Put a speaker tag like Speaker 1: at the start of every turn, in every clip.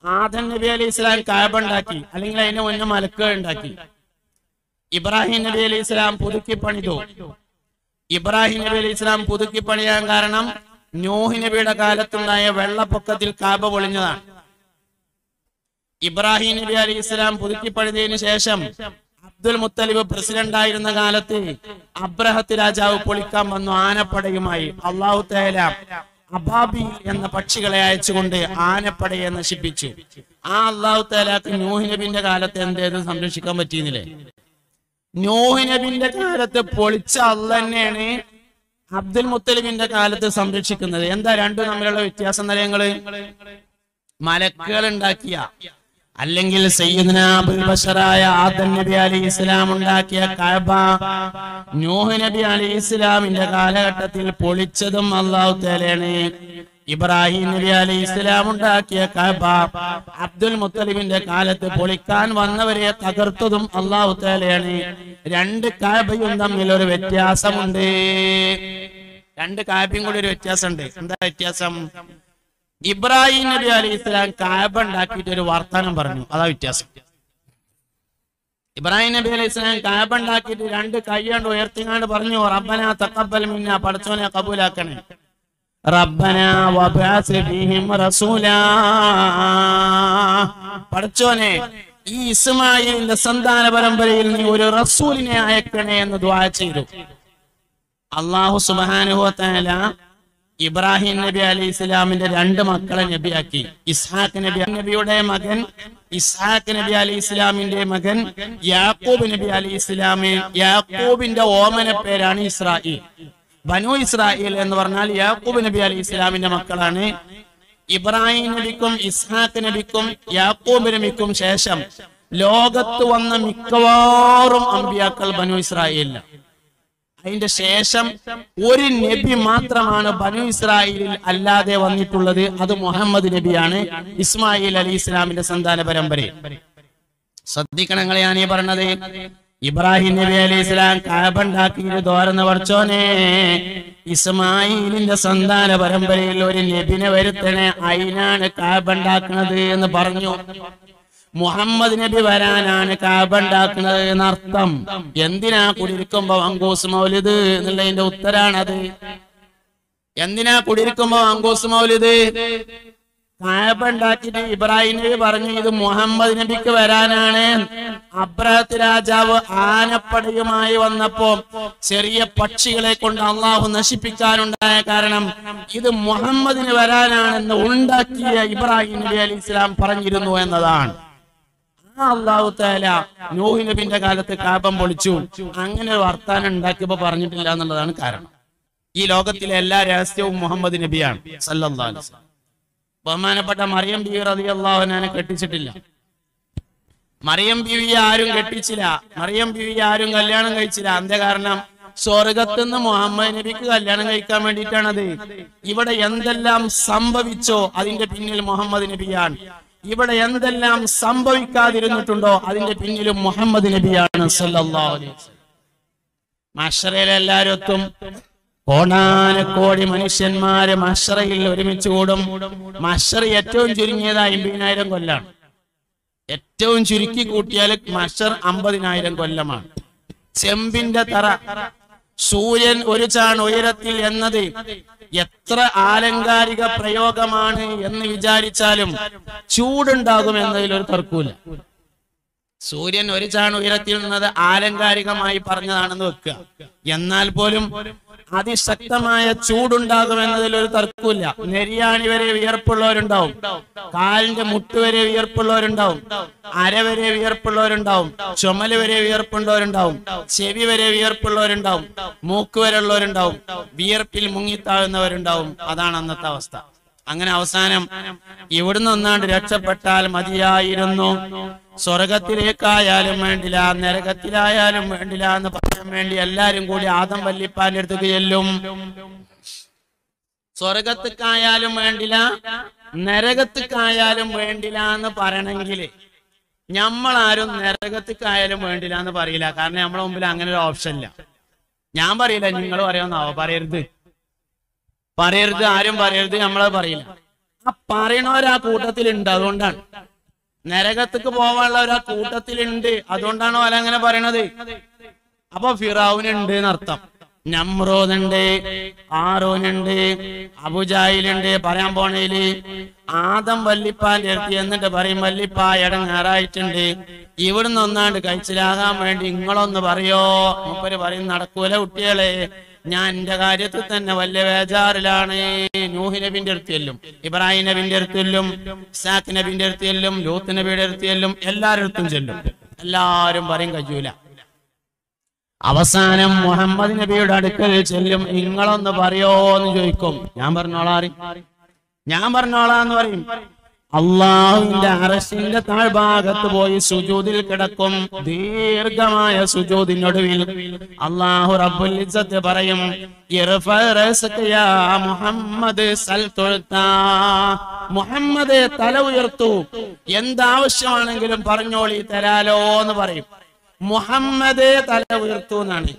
Speaker 1: ആദം നബി അലൈഹി ഇസ്ലാം കഅബ ഉണ്ടാക്കി, അല്ലെങ്കിൽ അതിന്റെ മുന്നേ മലക്കുകൾ ഉണ്ടാക്കി. ഇബ്രാഹിം നബി അലൈഹി ഇസ്ലാം പുതുക്കി പണിതു. ഇബ്രാഹിം നബി അലൈഹി ഇസ്ലാം പുതുക്കി പണിയാൻ കാരണം നൂഹ് നബിയുടെ കാലത്തുണ്ടായ വെള്ളപ്പൊക്കത്തിൽ കഅബ പൊളിഞ്ഞതാണ്. ഇബ്രാഹിം നബി അലൈഹി ഇസ്ലാം പുതുക്കി പണിതതിനു ശേഷം അബ്ദുൽ മുത്തലിബ് പ്രസിഡന്റ് ആയിരുന്ന കാലത്ത് അബ്രഹത്ത് രാജാവ് പൊളിക്കാൻ വന്നു ആനപ്പടയുമായി. അല്ലാഹു തആല അബാബിൽ എന്ന പക്ഷികളെ അയച്ചുകൊണ്ട് ആനപ്പടയെ നശിപ്പിച്ചു. ആ അല്ലാഹു തആലക്ക് നൂഹ് നബിന്റെ കാലത്ത് എന്തേലും സംരക്ഷിക്കാൻ പറ്റിയിരുന്നില്ലേ? നൂഹ് നബിന്റെ കാലത്ത് പൊളിച്ച അല്ലാഹ് തന്നെയാണ് അബ്ദുൽ മുത്തലിബിന്റെ കാലത്ത് സംരക്ഷിക്കുന്നത്. എന്താ രണ്ടും തമ്മിലുള്ള വ്യത്യാസം? നിലയങ്ങള് മലക്കുകൾ ഉണ്ടാക്കിയ, അല്ലെങ്കിൽ സയ്യിദുനാ അബുൽ ബശറായ ആദം നബി അലൈഹി ഇസ്ലാം ഉണ്ടാക്കിയ കഅബ നൂഹ് നബി അലൈഹി ഇസ്ലാമിന്റെ കാലഘട്ടത്തിൽ പൊളിച്ചതും അല്ലാഹു തആലയാണ്. ഇബ്രാഹിം നബി അലൈഹി ഇസ്ലാം ഉണ്ടാക്കിയ കഅബ അബ്ദുൽ മുത്തലിബിന്റെ കാലത്ത് പൊളിക്കാൻ വന്നവരെ തകർത്തതും അല്ലാഹു തആലയാണ്. രണ്ട് കഅബയും തമ്മിൽ ഒരു വ്യത്യാസമുണ്ട്. രണ്ട് കഅബയും കൂടി ഒരു വ്യത്യാസമുണ്ട്. എന്താ വ്യത്യാസം? ഇബ്രാഹിം നബി അലൈഹി ഇസ്ലാം കഅബ ഉണ്ടാക്കിയിട്ട് ഒരു വർത്തമാനം പറഞ്ഞു, അതാ വ്യത്യാസം. ഇബ്രാഹിം നബി അലൈഹി ഇസ്ലാം കഅബ ഉണ്ടാക്കിയിട്ട് രണ്ട് കൈയ്യാണ്ട് ഉയർത്തിങ്ങാണ്ട് പറഞ്ഞു, റബ്ബനാ തഖബ്ബൽ മിന്നാ, പടച്ചോനെ കബൂലാക്കണേ. റബ്ബനാ വബഅസ് ഫീഹിം റസൂലാ, പടച്ചോനെ ഈ ഇസ്മാഈലിന്റെ സന്താന പരമ്പരയിൽ നീ ഒരു റസൂലിനെ അയക്കണേ എന്ന് ദുആ ചെയ്തു. അല്ലാഹു സുബ്ഹാനഹു വ തആല ഇബ്രാഹിം നബി അലൈഹി ഇസ്ലാമിന്റെ രണ്ട് മക്കളെ നബിയാക്കി. ഇസ്ഹാഖ് നബി, നബിയുടെ മകൻ ഇസ്ഹാഖ് നബി അലൈഹി ഇസ്ലാമിന്റെ മകൻ യാക്കൂബ് നബി അലൈഹി ഇസ്ലാമി. യാക്കൂബിന്റെ ഓമന പേരാണ് ഇസ്രായേൽ. ബനു ഇസ്രായേൽ എന്ന് പറഞ്ഞാൽ യാക്കൂബ് നബി അലൈഹി ഇസ്ലാമിന്റെ മക്കളാണ്. ഇബ്രാഹിം നബിക്കും ഇസ്ഹാഖ് നബിക്കും യാക്കൂബ് നബിക്കും ശേഷം ലോകത്ത് വന്ന മിക്കവാറും അമ്പിയാക്കൾ ബനു ഇസ്രായേലിലാണ്. അതിന്റെ ശേഷം ഒരു നബി മാത്രമാണ് ബനു ഇസ്രായേലിൽ അല്ലാതെ വന്നിട്ടുള്ളത്. അത് മുഹമ്മദ് നബിയാണ്, ഇസ്മായിൽ അലി ഇസ്ലാമിന്റെ സന്താന പരമ്പരയിൽ. ശ്രദ്ധിക്കണങ്ങളെ ഞാൻ ഈ പറഞ്ഞത്. ഇബ്രാഹിം നബി അലൈഹി ഇസ്ലാം കഅബ ഉണ്ടാക്കിയിട്ട് തോരന്ന് പടച്ചോനെ ഇസ്മായിലിന്റെ സന്താന പരമ്പരയിൽ ഒരു നബിനെ വരുത്തണേ, അതിനാണ് കഅബ ഉണ്ടാക്കുന്നത് എന്ന് പറഞ്ഞു. മുഹമ്മദ് നബി വരാനാണ് കഅബ ഉണ്ടാക്കുന്നത് എന്നർത്ഥം. എന്തിനാ കുടിയിരിക്കുമ്പോ അങ്കോസ് മൗലിദ് എന്നുള്ളതിന്റെ ഉത്തരാണത്. എന്തിനാ കുടിയിരിക്കുമ്പോ അങ്കോസ് മൗലിദ്? കഅബ ഉണ്ടാക്കിയിട്ട് ഇബ്രാഹിം നബി പറഞ്ഞു ഇത് മുഹമ്മദ് നബിക്ക് വരാനാണ്. അബ്രഹത്ത് രാജാവ് ആനപ്പടയുമായി വന്നപ്പോ ചെറിയ പക്ഷികളെ കൊണ്ട് അള്ളാഹു നശിപ്പിക്കാനുണ്ടായ കാരണം ഇത് മുഹമ്മദിന് വരാനാണെന്ന് ഉണ്ടാക്കിയ ഇബ്രാഹിം നബി അലൈഹി ഇസ്ലാം പറഞ്ഞിരുന്നു എന്നതാണ്. അല്ലാഹു തആല നൂഹ് നബിന്റെ കാലത്ത് കഅബ പൊളിച്ചു. അങ്ങനെ ഒരു വർത്താനം ഉണ്ടാക്കിയപ്പോ പറഞ്ഞിട്ടില്ല എന്നുള്ളതാണ് കാരണം. ഈ ലോകത്തിലെ എല്ലാ രഹസ്യവും മുഹമ്മദ് നബിയാണ് സല്ലല്ലാഹു അലൈഹി വസല്ലം. ബഹുമാനപ്പെട്ട മറിയം ബീവി റളിയല്ലാഹു അൻഹയെ കെട്ടിച്ചിട്ടില്ല. മറിയം ബീവിയെ ആരും കെട്ടിച്ചില്ല. മറിയം ബീവിയെ ആരും കല്യാണം കഴിച്ചില്ല. എന്താ കാരണം? സ്വർഗത്തുനിന്ന് മുഹമ്മദ് നബിക്ക് കല്യാണം കഴിക്കാൻ വേണ്ടിയിട്ടാണത്. ഇവിടെ എന്തെല്ലാം സംഭവിച്ചോ അതിന്റെ പിന്നിൽ മുഹമ്മദ് നബിയാണ്. ഇവിടെ എന്തെല്ലാം സംഭവിക്കാതിരുന്നിട്ടുണ്ടോ അതിന്റെ പിന്നിലും മുഹമ്മദ് നബിയാണ് സല്ലല്ലാഹു അലൈഹി വസല്ലം. മഹ്ശറയിൽ എല്ലാവരും എത്തും. കോടാനക്കോടി മനുഷ്യന്മാര് മഹ്ശറയിൽ ഒരുമിച്ച് കൂടും. മഹ്ശർ ഏറ്റവും ചുരുങ്ങിയത് 50,000 കൊല്ലാണ്. ഏറ്റവും ചുരുക്കി കൂട്ടിയാൽ മഹ്ശർ 50,000 കൊല്ലമാണ്. ചെമ്പിന്റെ തറ, സൂര്യൻ ഒരു ചാൺ ഉയരത്തിൽ എന്നത് എത്ര ആലങ്കാരിക പ്രയോഗമാണ് എന്ന് വിചാരിച്ചാലും ചൂടുണ്ടാകും എന്നതിലൊരു തർക്കമില്ല. സൂര്യൻ ഒരു ചാൺ ഉയരത്തിൽ നിന്നത് ആലങ്കാരികമായി പറഞ്ഞതാണെന്ന് വെക്കുക. എന്നാൽ പോലും അതിശക്തമായ ചൂടുണ്ടാകും എന്നതിലൊരു തർക്കമില്ല. നെരിയാണി വരെ വിയർപ്പുള്ളവരുണ്ടാവും, കാലിന്റെ മുട്ട് വരെ വിയർപ്പുള്ളവരുണ്ടാവും, അര വരെ വിയർപ്പുള്ളവരുണ്ടാവും, ചുമല് വരെ വിയർപ്പുള്ളവരുണ്ടാവും, ചെവി വരെ വിയർപ്പുള്ളവരുണ്ടാവും, മൂക്ക് വരെ ഉള്ളവരുണ്ടാവും, വിയർപ്പിൽ മുങ്ങിത്താഴുന്നവരുണ്ടാവും. അതാണ് അന്നത്തെ അവസ്ഥ. അങ്ങനെ അവസാനം ഇവിടുന്ന് ഒന്നാണ്ട് രക്ഷപ്പെട്ടാൽ മതിയായിരുന്നു. സ്വർഗത്തിലേക്കായാലും വേണ്ടില്ല, നരകത്തിലായാലും വേണ്ടില്ല എന്ന് പറയാൻ വേണ്ടി എല്ലാരും കൂടി ആദം വല്ലിപ്പാന്റെ അടുത്തേക്ക് ചെല്ലും. സ്വർഗത്തിക്കായാലും വേണ്ടില്ല, നരകത്തിക്കായാലും വേണ്ടില്ല എന്ന് പറയണമെങ്കിൽ നമ്മളാരും നരകത്തിക്കായാലും വേണ്ടില്ല എന്ന് പറയില്ല. കാരണം നമ്മളെ മുമ്പിൽ അങ്ങനെ ഒരു ഓപ്ഷൻ ഇല്ല. ഞാൻ പറയില്ല, നിങ്ങൾ പറയാമെന്നാവോ? പറയരുത്, ആരും പറയരുത്, നമ്മളത് പറയില്ല. ആ പറയണവരാ കൂട്ടത്തിലുണ്ട്, അതുകൊണ്ടാണ്. നരകത്തേക്ക് പോവാനുള്ളവരാ കൂട്ടത്തിലുണ്ട്, അതുകൊണ്ടാണ് ഓല അങ്ങനെ പറയണത്. അപ്പൊ ഫിറഔനുണ്ട് എന്നർത്ഥം, നമ്രൂദുണ്ട്, ആറൂനുണ്ട്, അബുജാഹിലുണ്ട്. പറയാൻ പോണേല് ആദം വല്ലിപ്പാന്റെ അടുത്ത് എന്നിട്ട് പറയും, വല്ലിപ്പ ഇടങ്ങാറായിട്ടുണ്ട്, ഇവിടുന്ന് ഒന്നാണ്ട് കഴിച്ചിലാകാൻ വേണ്ടി നിങ്ങളൊന്ന് പറയോ? മൂപ്പര് പറയും, നടക്കൂല കുട്ടികളെ, ഞാൻ എന്റെ കാര്യത്തിൽ തന്നെ വലിയ ബേജാറിലാണ്. നൂഹ് നബിന്റെ അടുത്തെല്ലും, ഇബ്രാഹിം നബിന്റെ അടുത്തെല്ലും, ഇസ്ഹാഖ് നബിന്റെ അടുത്തെല്ലും, ലൂത്ത് നബിയുടെ അടുത്തെല്ലും, എല്ലാവരുടെ അടുത്തും ചെല്ലും. എല്ലാരും പറയും കഴിയൂല. അവസാനം മുഹമ്മദ് നബിയുടെ അടുക്കൽ ചെല്ലും, നിങ്ങളൊന്ന് പറയോ എന്ന് ചോദിക്കും. ഞാൻ പറഞ്ഞോളാന്ന് പറയും. അള്ളാഹുവിന്റെ അർശിന്റെ താഴ്ഭാഗത്ത് പോയി സുജൂദിൽ കിടക്കും. ദീർഘമായ സുജൂദിനൊടുവിൽ അള്ളാഹു റബ്ബുൽ ഇസ്സത്ത് പറയും, മുഹമ്മദ് മുഹമ്മദ് തല ഉയർത്തു, എന്താവശ്യമാണെങ്കിലും പറഞ്ഞോളി തരാലോ എന്ന് പറയും. മുഹമ്മദേ തല ഉയർത്തു എന്നാണ്,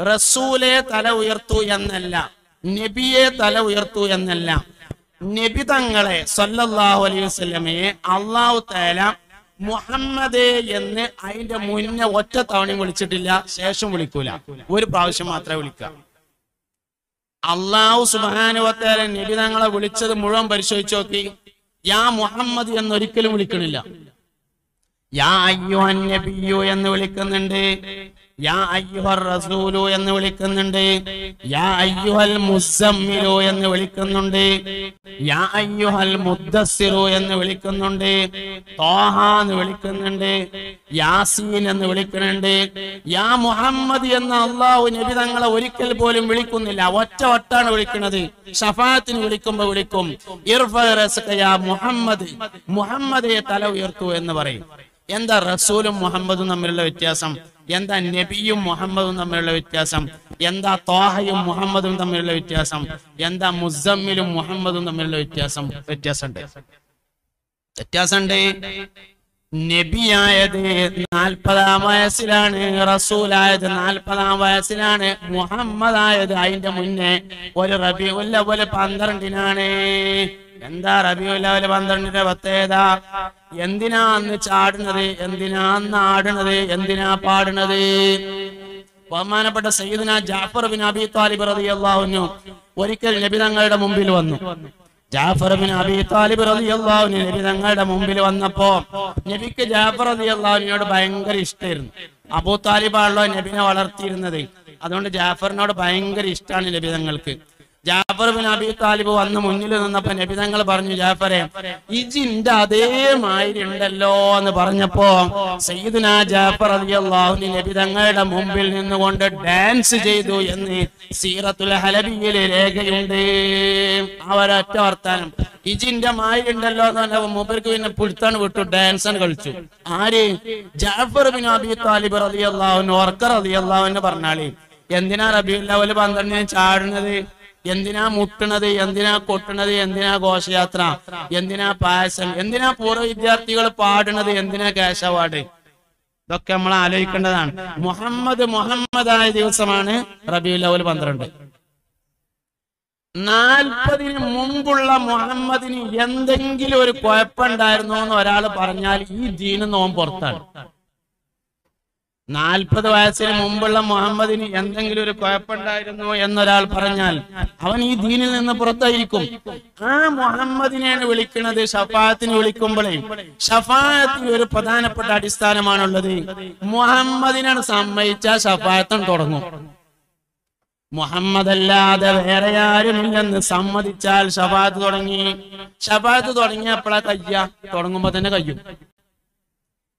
Speaker 1: റസൂലെ തല ഉയർത്തു എന്നല്ല, നബിയെ തല ഉയർത്തു എന്നല്ല. നബി തങ്ങളെ സല്ലല്ലാഹു അലൈഹി വസല്ലമയെ അല്ലാഹു തആല മുഹമ്മദേ എന്ന് അതിന്റെ മുന്നേ ഒറ്റ തവണയും വിളിച്ചിട്ടില്ല, ശേഷം വിളിക്കൂല, ഒരു പ്രാവശ്യം മാത്രമേ വിളിക്കുക. അല്ലാഹു സുബ്ഹാനഹു വ തആല നബി തങ്ങളെ വിളിച്ചത് മുഴുവൻ പരിശോധിച്ച് നോക്കി, യാ മുഹമ്മദ് എന്നൊരിക്കലും വിളിക്കണില്ല. യാ അയ്യുഹൻ നബിയ്യു എന്ന് വിളിക്കുന്നുണ്ട്, യാ അയ്യുഹർ റസൂലു എന്ന് വിളിക്കുന്നുണ്ട്, യാ അയ്യുഹൽ മുസമ്മിലു എന്ന് വിളിക്കുന്നുണ്ട്, യാ അയ്യുഹൽ മുദ്ദസ്സിറു എന്ന് വിളിക്കുന്നുണ്ട്, ത്വാഹ എന്ന് വിളിക്കുന്നുണ്ട്, യാസീൻ എന്ന് വിളിക്കുന്നുണ്ട്. യാ മുഹമ്മദ് എന്ന അള്ളാഹു നബി തങ്ങളെ ഒരിക്കൽ പോലും വിളിക്കുന്നില്ല, ഒറ്റ വട്ടാണ് വിളിക്കുന്നത്. ഷഫാഅത്തിന് വിളിക്കുമ്പോ വിളിക്കും, ഇർഫഅ റസക യാ മുഹമ്മദ്, മുഹമ്മദേ തല ഉയർത്തു എന്ന് പറയും. എന്താ റസൂലും മുഹമ്മദും തമ്മിലുള്ള വ്യത്യാസം? എന്താ നബിയും മുഹമ്മദും തമ്മിലുള്ള വ്യത്യാസം? എന്താ ത്വാഹയും മുഹമ്മദും തമ്മിലുള്ള വ്യത്യാസം? എന്താ മുസമ്മിലും മുഹമ്മദും തമ്മിലുള്ള വ്യത്യാസമുണ്ട്. നബിയായത് 40-ാം വയസ്സിലാണ്, റസൂലായത് 40-ാം വയസ്സിലാണ്, മുഹമ്മദായത് അതിന്റെ മുന്നേ ഒരു റബീഉൽ അവ്വൽ 12-നാണ്. എന്താ റബീഉൽ അവ്വൽ 12-ന്റെ പ്രത്യേകത? എന്തിനാ അന്ന് ചാടുന്നത്, എന്തിനാ അന്ന് ആടുന്നത്, എന്തിനാ പാടുന്നത്? ബഹുമാനപ്പെട്ട സയ്യിദുനാ ജഅഫർ ബിൻ അബീ ത്വാലിബ് റളിയല്ലാഹു അൻഹു ഒരിക്കൽ നബി തങ്ങളുടെ മുമ്പിൽ വന്നു. ജഅഫർ ബിൻ അബീ ത്വാലിബ് റളിയല്ലാഹു അൻഹു നബി തങ്ങളുടെ മുമ്പിൽ വന്നപ്പോ നബിക്ക് ജഅഫർ റളിയല്ലാഹു അൻഹുവിനോട് ഭയങ്കര ഇഷ്ടമായിരുന്നു. അബൂ താലിബാണല്ലോ നബിനെ വളർത്തിയിരുന്നത്, അതുകൊണ്ട് ജഅഫറിനോട് ഭയങ്കര ഇഷ്ടമാണ് നബി തങ്ങൾക്ക്. ജാഫർ ബിൻ അബീ താലിബ് വന്ന് മുന്നിൽ നിന്നപ്പോ നബി തങ്ങൾ പറഞ്ഞു, ജാഫറെ ഇജിന്റെ അതേ മാതിരി ഉണ്ടല്ലോ എന്ന് പറഞ്ഞപ്പോ സയ്യിദുനാ ജാഫർ റളിയല്ലാഹു അൻഹു നബി തങ്ങളുടെ മുമ്പിൽ നിന്നുകൊണ്ട് ഡാൻസ് ചെയ്തു എന്ന് സീറത്തുൽ ഹലബിയിലെ രേഖയുണ്ട്. അവരൊറ്റ വർത്താനം ഇജിന്റെ മാതിരി ഉണ്ടല്ലോ എന്ന് പറഞ്ഞപ്പോ മൂപ്പർക്ക് പിന്നെ പുഴുത്താണ് വിട്ടു, ഡാൻസാണ് കളിച്ചു. ആര്? ജാഫർ ബിൻ അബീ താലിബ് റളിയല്ലാഹു അൻഹു റളിയല്ലാഹു അൻഹു പറഞ്ഞാളി, എന്തിനാ റബീഉൽ അവ്വൽ 12-ന് ചാടുന്നത്, എന്തിനാ മുട്ടണത്, എന്തിനാ കൊട്ടണത്, എന്തിനാ ഘോഷയാത്ര, എന്തിനാ പായസം, എന്തിനാ പൂർവ്വ വിദ്യാർത്ഥികൾ പാടുന്നത്, എന്തിനാ ക്യാഷ് അവാർഡ്? ഇതൊക്കെ നമ്മൾ ആലോചിക്കേണ്ടതാണ്. മുഹമ്മദായ ദിവസമാണ് റബീഉൽ അവ്വൽ 12. 40-ന് മുമ്പുള്ള മുഹമ്മദിന് എന്തെങ്കിലും ഒരു കുഴപ്പമുണ്ടായിരുന്നോ എന്ന് ഒരാൾ പറഞ്ഞാൽ ഈ ദീനിൽ നിന്ന് ഓൻ പുറത്താണ്. 40 വയസ്സിന് മുമ്പുള്ള മുഹമ്മദിന് എന്തെങ്കിലും ഒരു കുഴപ്പമുണ്ടായിരുന്നു എന്നൊരാൾ പറഞ്ഞാൽ അവൻ ഈ ദീനിൽ നിന്ന് പുറത്തായിരിക്കും. ആ മുഹമ്മദിനെയാണ് വിളിക്കുന്നത് ഷഫാഅത്തിന് വിളിക്കുമ്പോഴേ. ഷഫാഅത്തിന് ഒരു പ്രധാനപ്പെട്ട അടിസ്ഥാനമാണുള്ളത്. മുഹമ്മദിനാണ് സമ്മതിച്ച ഷഫാഅത്തും തുടങ്ങും. മുഹമ്മദ് അല്ലാതെ വേറെ ആരുമില്ലെന്ന് സമ്മതിച്ചാൽ ഷഫാഅത്ത് തുടങ്ങി. ഷഫാഅത്ത് തുടങ്ങിയപ്പോഴാ തുടങ്ങുമ്പോ തന്നെ കഴിയും.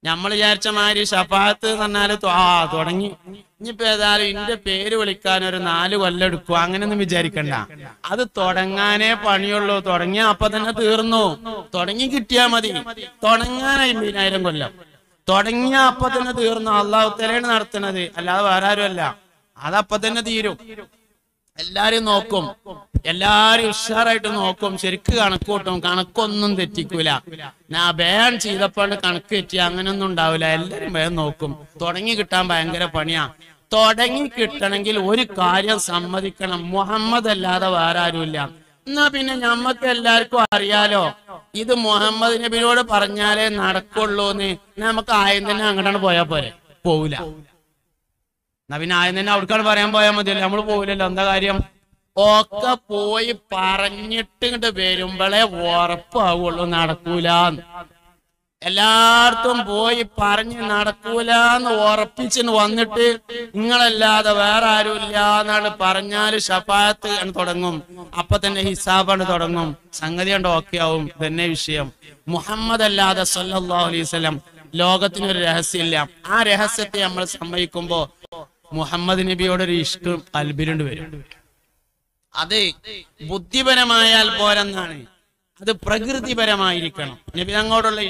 Speaker 1: നമ്മൾ വിചാരിച്ച മാതിരി ഷഫാഅത്ത് എന്ന് പറഞ്ഞാല് തുടങ്ങി ഇനിയിപ്പോ ഏതായാലും ഇന്റെ പേര് വിളിക്കാൻ ഒരു 4 കൊല്ലം എടുക്കും, അങ്ങനെയൊന്നും വിചാരിക്കണ്ട. അത് തുടങ്ങാനേ പണിയുള്ളൂ. തുടങ്ങിയ അപ്പൊ തന്നെ തീർന്നു. തുടങ്ങി കിട്ടിയാ മതി. തുടങ്ങാൻ 50,000 കൊല്ലം, തുടങ്ങിയ അപ്പൊ തന്നെ തീർന്നു. അള്ളാഹു തആലയാണ് നടത്തുന്നത്, അല്ലാതെ വേറെ ആരുമല്ല. അതപ്പൊ തന്നെ തീരും. എല്ലാരും നോക്കും, എല്ലാരും ഉഷാറായിട്ട് നോക്കും, ശരിക്ക് കണക്ക് കൂട്ടും, കണക്കൊന്നും തെറ്റിക്കൂല. ഞാൻ ബയാൻ ചെയ്തപ്പോൾ കണക്ക് തെറ്റിയ അങ്ങനെയൊന്നും ഉണ്ടാവില്ല. എല്ലാരും വേഗം നോക്കും. തുടങ്ങി കിട്ടാൻ ഭയങ്കര പണിയാ. തുടങ്ങി കിട്ടണമെങ്കിൽ ഒരു കാര്യം സമ്മതിക്കണം, മുഹമ്മദ് അല്ലാതെ വേറെ ആരുമില്ല. എന്നാ പിന്നെ ഞമ്മക്ക് എല്ലാവർക്കും അറിയാലോ ഇത് മുഹമ്മദ് നബിയോട് പറഞ്ഞാലേ നടക്കുള്ളൂന്ന്. നമുക്ക് ആയം തന്നെ അങ്ങോട്ടാണ് പോയാ പോരെ? പോവില്ല. എന്നാ പിന്നെ ആയം തന്നെ അവിടേക്കാണ് പറയാൻ പോയാൽ മതിയല്ലോ, നമ്മള് പോവില്ലല്ലോ. എന്താ കാര്യം? ഒക്കെ പോയി പറഞ്ഞിട്ട് ഇങ്ങോട്ട് വരുമ്പോഴേ ഉറപ്പാവുള്ളൂ നടക്കൂല. എല്ലായിടത്തും പോയി പറഞ്ഞ് നടക്കൂലെന്ന് ഉറപ്പിച്ചിന് വന്നിട്ട് നിങ്ങളല്ലാതെ വേറെ ആരും ഇല്ല എന്നാണ് പറഞ്ഞാല് ശഫാഅത്ത് തുടങ്ങും. അപ്പൊ തന്നെ ഹിസാബാണ് തുടങ്ങും. സംഗതി കൊണ്ട് ഓക്കെ ആവും. തന്നെ വിഷയം. മുഹമ്മദ് അല്ലാതെ സല്ലല്ലാഹു അലൈഹി വസല്ലം ലോകത്തിനൊരു രഹസ്യമില്ല. ആ രഹസ്യത്തെ നമ്മൾ സമ്മതിക്കുമ്പോ മുഹമ്മദ് നബിയോടൊരു ഇഷ്ക് ഖൽബിലുണ്ട് വരും. അത് ബുദ്ധിപരമായാൽ പോരെന്നാണ്, അത് പ്രകൃതിപരമായിരിക്കണം. നബി തങ്ങളോടുള്ള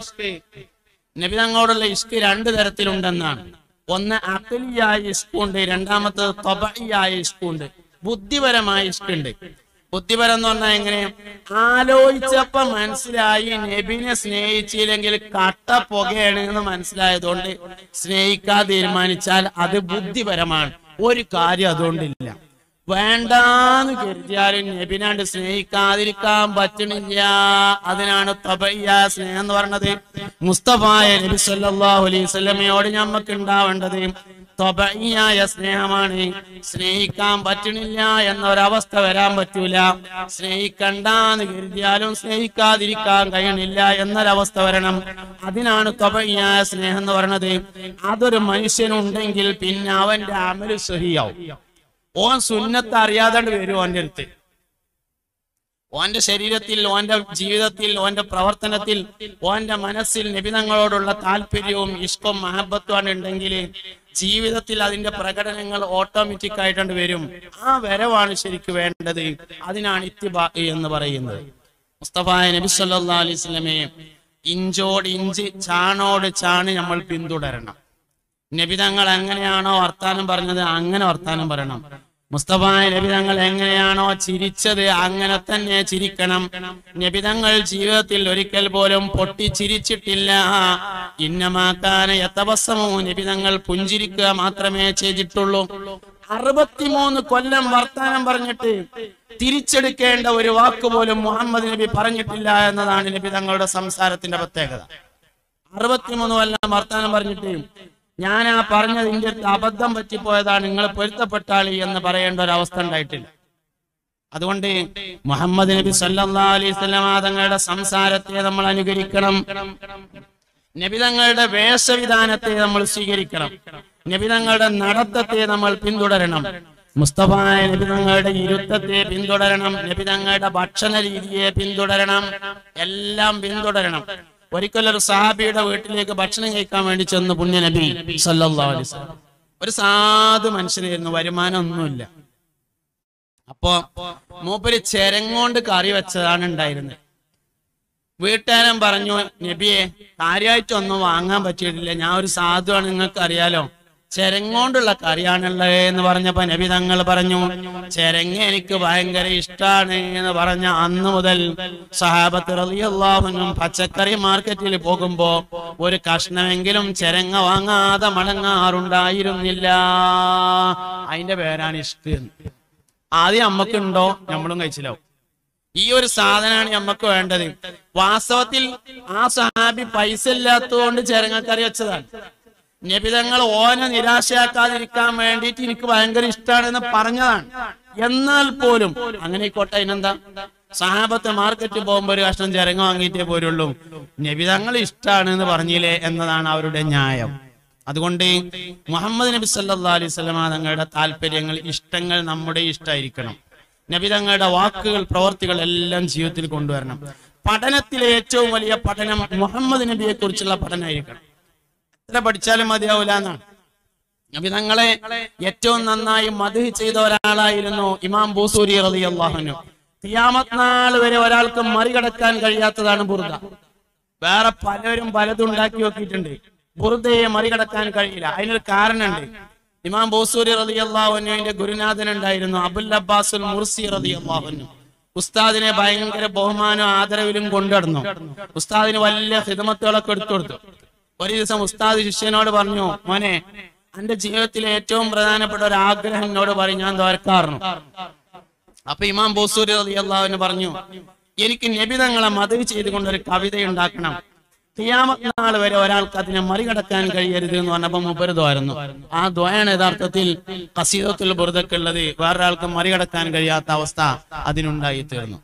Speaker 1: ഇഷ്ക് രണ്ട് തരത്തിലുണ്ടെന്നാണ്. ഒന്ന് അഖ്ലിയായ ഇഷ്കുണ്ട്, രണ്ടാമത്തത് തബഇയായ ഇഷ്കുണ്ട്. ബുദ്ധിപരമായ ഇഷ്കുണ്ട്. ബുദ്ധിപരം എന്ന് പറഞ്ഞാൽ എങ്ങനെ? ആലോചിച്ചപ്പോ മനസ്സിലായി നബിനെ സ്നേഹിച്ചില്ലെങ്കിൽ കട്ട പുകയാണ് എന്ന് മനസ്സിലായതുകൊണ്ട് സ്നേഹിക്കാൻ തീരുമാനിച്ചാൽ അത് ബുദ്ധിപരമാണ്. ഒരു കാര്യം അതുകൊണ്ടില്ല. വേണ്ടാന്ന് കരുതിയാലും നബിനാണ്ട് സ്നേഹിക്കാതിരിക്കാൻ പറ്റണില്ല. അതിനാണ് തബഇയ്യ സ്നേഹം എന്ന് പറഞ്ഞത്. മുസ്തഫായ നബി സല്ലല്ലാഹു അലൈഹി വസല്ലമയോട് നമുക്ക് ഉണ്ടാവേണ്ടത് തബഇയ്യായ സ്നേഹമാണ്. സ്നേഹിക്കാൻ പറ്റണില്ല എന്നൊരവസ്ഥ വരാൻ പറ്റൂല. സ്നേഹിക്കണ്ടെന്ന് കരുതിയാലും സ്നേഹിക്കാതിരിക്കാൻ കഴിയണില്ല എന്നൊരവസ്ഥ വരണം. അതിനാണ് തബഇയ്യായ സ്നേഹം എന്ന് പറയുന്നത്. അതൊരു മനുഷ്യനുണ്ടെങ്കിൽ പിന്നെ അവന്റെ അമല് സഹിയാവും. ഓൻ സുന്നത്ത് അറിയാതെ വരും ഓന്റെ അടുത്ത്. ഓന്റെ ശരീരത്തിൽ, ഓന്റെ ജീവിതത്തിൽ, ഓന്റെ പ്രവർത്തനത്തിൽ, ഓന്റെ മനസ്സിൽ നബിതങ്ങളോടുള്ള താല്പര്യവും ഇഷ്കവും മഹബത്തുമാണ് ഉണ്ടെങ്കിൽ ജീവിതത്തിൽ അതിന്റെ പ്രകടനങ്ങൾ ഓട്ടോമാറ്റിക് ആയിട്ടുണ്ട് വരും. ആ വരവാണ് ശരിക്ക് വേണ്ടത്. അതിനാണ് ഇത്തിബാ എന്ന് പറയുന്നത്. മുസ്തഫായ നബി സല്ലല്ലാഹു അലൈഹി വസല്ലമയെ ഇഞ്ചോട് ഇഞ്ച്, ചാണോട് ചാണ് നമ്മൾ പിന്തുടരണം. നബിതങ്ങൾ എങ്ങനെയാണോ വർത്താനം പറഞ്ഞത് അങ്ങനെ വർത്താനം പറയണം. മുസ്തഫായ നബിതങ്ങൾ എങ്ങനെയാണോ ചിരിച്ചത് അങ്ങനെ തന്നെ ചിരിക്കണം. നബിതങ്ങൾ ജീവിതത്തിൽ ഒരിക്കൽ പോലും പൊട്ടിച്ചിരിച്ചിട്ടില്ല. ഇന്നമാക്കാന യതബസ്സമു, നബിതങ്ങൾ പുഞ്ചിരിക്കുക മാത്രമേ ചെയ്തിട്ടുള്ളൂ. 63 കൊല്ലം വർത്താനം പറഞ്ഞിട്ട് തിരിച്ചെടുക്കേണ്ട ഒരു വാക്ക് പോലും മുഹമ്മദ് നബി പറഞ്ഞിട്ടില്ല എന്നതാണ് നബിതങ്ങളുടെ സംസാരത്തിന്റെ പ്രത്യേകത. 63 കൊല്ലം വർത്താനം പറഞ്ഞിട്ട് ഞാനാ പറഞ്ഞത് ഇന്റെ അബദ്ധം പറ്റിപ്പോയതാണ്, നിങ്ങൾ പൊരുത്തപ്പെട്ടാളി എന്ന് പറയേണ്ട ഒരു അവസ്ഥ ഉണ്ടായിട്ടില്ല. അതുകൊണ്ട് മുഹമ്മദ് നബി സല്ലല്ലാഹു അലൈഹി വസല്ലം തങ്ങളുടെ സംസാരത്തെ നമ്മൾ അനുകരിക്കണം. നബിതങ്ങളുടെ വേഷവിധാനത്തെ നമ്മൾ സ്വീകരിക്കണം. നബിതങ്ങളുടെ നടത്തത്തെ നമ്മൾ പിന്തുടരണം. മുസ്തഫായ നബിതങ്ങളുടെ ഇരുത്തത്തെ പിന്തുടരണം. നബിതങ്ങളുടെ ഭക്ഷണ രീതിയെ പിന്തുടരണം. എല്ലാം പിന്തുടരണം. ഒരിക്കലൊരു സഹാബിയുടെ വീട്ടിലേക്ക് ഭക്ഷണം കഴിക്കാൻ വേണ്ടി ചെന്ന് പുണ്യ നബി സല്ലല്ലാഹു അലൈഹി വസല്ലം. ഒരു സാധു മനുഷ്യനായിരുന്നു, വരുമാനം ഒന്നുമില്ല. അപ്പോ മൂപ്പര് ചെരങ്ങോണ്ട് കറി വെച്ചതാണ് ഉണ്ടായിരുന്നത്. വീട്ടുകാരൻ പറഞ്ഞു, നബിയെ കാര്യമായിട്ടൊന്നും വാങ്ങാൻ പറ്റിയിട്ടില്ല, ഞാൻ ഒരു സാധുവാണ്, നിങ്ങൾക്ക് അറിയാലോ, ചെരങ്ങോണ്ടുള്ള കറിയാണുള്ളത് എന്ന് പറഞ്ഞപ്പോ നബി തങ്ങൾ പറഞ്ഞു, ചെരങ്ങ എനിക്ക് ഭയങ്കര ഇഷ്ടാണ് എന്ന് പറഞ്ഞ അന്ന് മുതൽ സഹാബത്ത് റളിയല്ലാഹു അൻഹും പച്ചക്കറി മാർക്കറ്റിൽ പോകുമ്പോ ഒരു കഷ്ണമെങ്കിലും ചെരങ്ങ വാങ്ങാതെ മടങ്ങാറുണ്ടായിരുന്നില്ല. അതിന്റെ പേരാണ് ഇഷ്ക്. ആദ്യം നമ്മക്കുണ്ടോ നമ്മളും കഴിച്ചില്ലാവും. ഈ ഒരു സാധനമാണ് നമ്മക്ക് വേണ്ടത്. വാസ്തവത്തിൽ ആ സഹാബി പൈസ ഇല്ലാത്തതുകൊണ്ട് ചെരങ്ങക്കറി വെച്ചതാണ്. നബിതങ്ങൾ ഓനെ നിരാശയാക്കാതിരിക്കാൻ വേണ്ടിയിട്ട് എനിക്ക് ഭയങ്കര ഇഷ്ടമാണെന്ന് പറഞ്ഞതാണ്. എന്നാൽ പോലും അങ്ങനെ ആയിക്കോട്ടെ, അതിനെന്താ, സഹാബത്ത് മാർക്കറ്റിൽ പോകുമ്പോ ഒരു കഷ്ണം ചെരങ്ങ വാങ്ങിയിട്ടേ പോരുള്ളൂ, നബിതങ്ങൾ ഇഷ്ടമാണ് എന്ന് പറഞ്ഞില്ലേ എന്നതാണ് അവരുടെ ന്യായം. അതുകൊണ്ട് മുഹമ്മദ് നബി സല്ലല്ലാഹു അലൈഹി വസല്ലം തങ്ങളുടെ താല്പര്യങ്ങൾ, ഇഷ്ടങ്ങൾ നമ്മുടെ ഇഷ്ടമായിരിക്കണം. നബിതങ്ങളുടെ വാക്കുകൾ, പ്രവർത്തികൾ എല്ലാം ജീവിതത്തിൽ കൊണ്ടുവരണം. പഠനത്തിലെ ഏറ്റവും വലിയ പഠനം മുഹമ്മദ് നബിയെ കുറിച്ചുള്ള പഠനമായിരിക്കണം. എത്ര പഠിച്ചാലും മതിയാവൂല എന്നാണ്. നബിതങ്ങളെ ഏറ്റവും നന്നായി മദ്ഹ് ചെയ്ത ഒരാളായിരുന്നു ഇമാം ബൂസൂരി റളിയല്ലാഹു അൻഹു. ഖിയാമത്ത് നാൾ വരെ ഒരാൾക്ക് മറികടക്കാൻ കഴിയാത്തതാണ് ബുർദ. വേറെ പലരും പലതും ഉണ്ടാക്കി നോക്കിയിട്ടുണ്ട്, ബുർദയെ മറികടക്കാൻ കഴിയില്ല. അതിനൊരു കാരണമുണ്ട്. ഇമാം ബൂസൂരി റളിയല്ലാഹു അൻഹുവിന്റെ ഗുരുനാഥൻ ഉണ്ടായിരുന്നു അബുൽ അബ്ബാസുൽ മുർസി റളിയല്ലാഹു അൻഹു. ഉസ്താദിനെ ഭയങ്കര ബഹുമാനവും ആദരവിലും കൊണ്ടുനടന്നു. ഉസ്താദിന് വലിയ ഖിദ്മത്തുകളൊക്കെ എടുത്തു കൊടുത്തു. ഒരു ദിവസം ഉസ്താദ് ശിഷ്യനോട് പറഞ്ഞു, മോനെ, എന്റെ ജീവിതത്തിലെ ഏറ്റവും പ്രധാനപ്പെട്ട ഒരു ആഗ്രഹം എന്നോട് പറയും, ഞാൻ ദ്വാരക്കാറുന്നു. അപ്പൊ ഇമാം ബൂസൂരി റളിയല്ലാഹു അൻഹു പറഞ്ഞു, എനിക്ക് നബി തങ്ങളെ മദഹ് ചെയ്തുകൊണ്ടൊരു കവിത ഉണ്ടാക്കണം, ഖിയാമത്ത് നാൾ വരെ ഒരാൾക്ക് അതിനെ മറികടക്കാൻ കഴിയരുത് എന്ന് പറഞ്ഞപ്പോ മൂപ്പര് ദ്വാരുന്നു. ആ ദ്വയാണ് യഥാർത്ഥത്തിൽ ഖസീദത്തുൽ ബുർദക്കുള്ളത്. വേറൊരാൾക്ക് മറികടക്കാൻ കഴിയാത്ത അവസ്ഥ അതിനുണ്ടായി തീർന്നു.